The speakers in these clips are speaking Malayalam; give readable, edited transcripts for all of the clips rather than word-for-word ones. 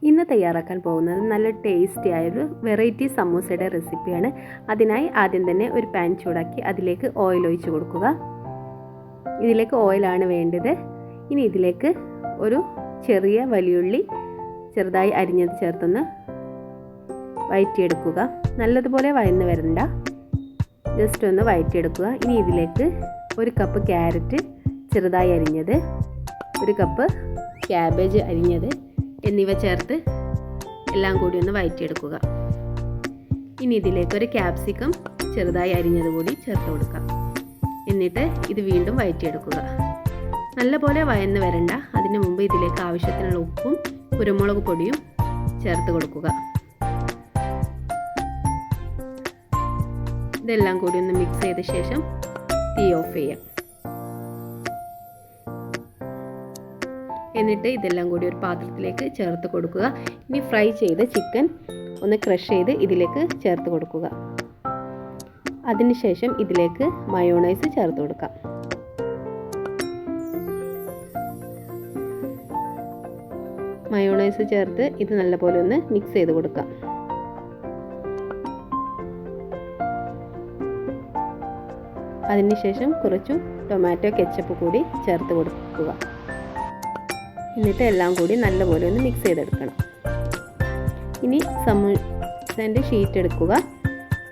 ഇന്ന് തയ്യാറാക്കാൻ പോകുന്നത് നല്ല ടേസ്റ്റി ആയൊരു വെറൈറ്റി സമൂസയുടെ റെസിപ്പിയാണ്. അതിനായി ആദ്യം തന്നെ ഒരു പാൻ ചൂടാക്കി അതിലേക്ക് ഓയിൽ ഒഴിച്ച് കൊടുക്കുക. ഇതിലേക്ക് ഓയിലാണ് വേണ്ടത്. ഇനി ഇതിലേക്ക് ഒരു ചെറിയ വലിയുള്ളി ചെറുതായി അരിഞ്ഞത് ചേർത്തൊന്ന് വഴറ്റിയെടുക്കുക. നല്ലതുപോലെ വഴന്ന് വരണ്ട, ജസ്റ്റ് ഒന്ന് വഴറ്റിയെടുക്കുക. ഇനി ഇതിലേക്ക് ഒരു കപ്പ് ക്യാരറ്റ് ചെറുതായി അരിഞ്ഞത്, ഒരു കപ്പ് ക്യാബേജ് അരിഞ്ഞത് എന്നിവ ചേർത്ത് എല്ലാം കൂടി ഒന്ന് വഴറ്റിയെടുക്കുക. ഇനി ഇതിലേക്ക് ഒരു ക്യാപ്സിക്കം ചെറുതായി അരിഞ്ഞത് കൂടി ചേർത്ത് കൊടുക്കുക. എന്നിട്ട് ഇത് വീണ്ടും വഴറ്റിയെടുക്കുക. നല്ലപോലെ വഴന്ന് വരണ്ട, അതിന് മുമ്പ് ഇതിലേക്ക് ആവശ്യത്തിനുള്ള ഉപ്പും കുരുമുളക് പൊടിയും ചേർത്ത് കൊടുക്കുക. ഇതെല്ലാം കൂടി ഒന്ന് മിക്സ് ചെയ്ത ശേഷം തീ ഓഫ് ചെയ്യാം. എന്നിട്ട് ഇതെല്ലാം കൂടി ഒരു പാത്രത്തിലേക്ക് ചേർത്ത് കൊടുക്കുക. ഇനി ഫ്രൈ ചെയ്ത ചിക്കൻ ഒന്ന് ക്രഷ് ചെയ്ത് ഇതിലേക്ക് ചേർത്ത് കൊടുക്കുക. അതിനുശേഷം ഇതിലേക്ക് മയോണൈസ് ചേർത്ത് കൊടുക്കാം. മയോണൈസ് ചേർത്ത് ഇത് നല്ലപോലെ ഒന്ന് മിക്സ് ചെയ്ത് കൊടുക്കാം. അതിനുശേഷം കുറച്ച് ടൊമാറ്റോ കെച്ചപ്പ് കൂടി ചേർത്ത് കൊടുക്കുക. എന്നിട്ട് എല്ലാം കൂടി നല്ലപോലെ ഒന്ന് മിക്സ് ചെയ്തെടുക്കണം. ഇനി സമൂസേൻ്റെ ഷീറ്റ് എടുക്കുക.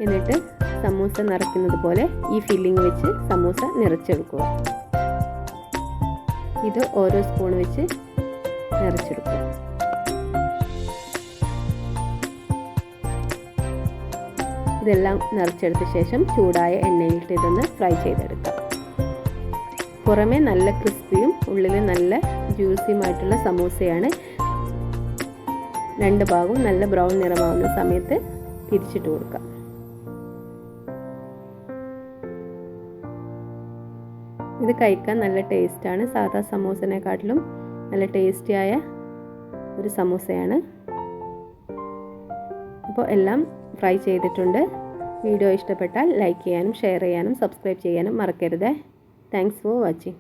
എന്നിട്ട് സമൂസ നിറയ്ക്കുന്നത് പോലെ ഈ ഫില്ലിങ് വെച്ച് സമൂസ നിറച്ചെടുക്കുക. ഇത് ഓരോ സ്പൂൺ വെച്ച് നിറച്ചെടുക്കുക. ഇതെല്ലാം നിറച്ചെടുത്ത ശേഷം ചൂടായ എണ്ണയിലിട്ട് ഇതൊന്ന് ഫ്രൈ ചെയ്തെടുക്കാം. പുറമേ നല്ല ക്രിസ്പിയും ഉള്ളിൽ നല്ല ജ്യൂസിയുമായിട്ടുള്ള സമൂസയാണ്. രണ്ട് ഭാഗവും നല്ല ബ്രൗൺ നിറമാവുന്ന സമയത്ത് തിരിച്ചിട്ട് കൊടുക്കാം. ഇത് കഴിക്കാൻ നല്ല ടേസ്റ്റാണ്. സാധാ സമൂസനെക്കാട്ടിലും നല്ല ടേസ്റ്റിയായ ഒരു സമൂസയാണ്. അപ്പോൾ എല്ലാം ഫ്രൈ ചെയ്തിട്ടുണ്ട്. വീഡിയോ ഇഷ്ടപ്പെട്ടാൽ ലൈക്ക് ചെയ്യാനും ഷെയർ ചെയ്യാനും സബ്സ്ക്രൈബ് ചെയ്യാനും മറക്കരുത്. Thanks for watching.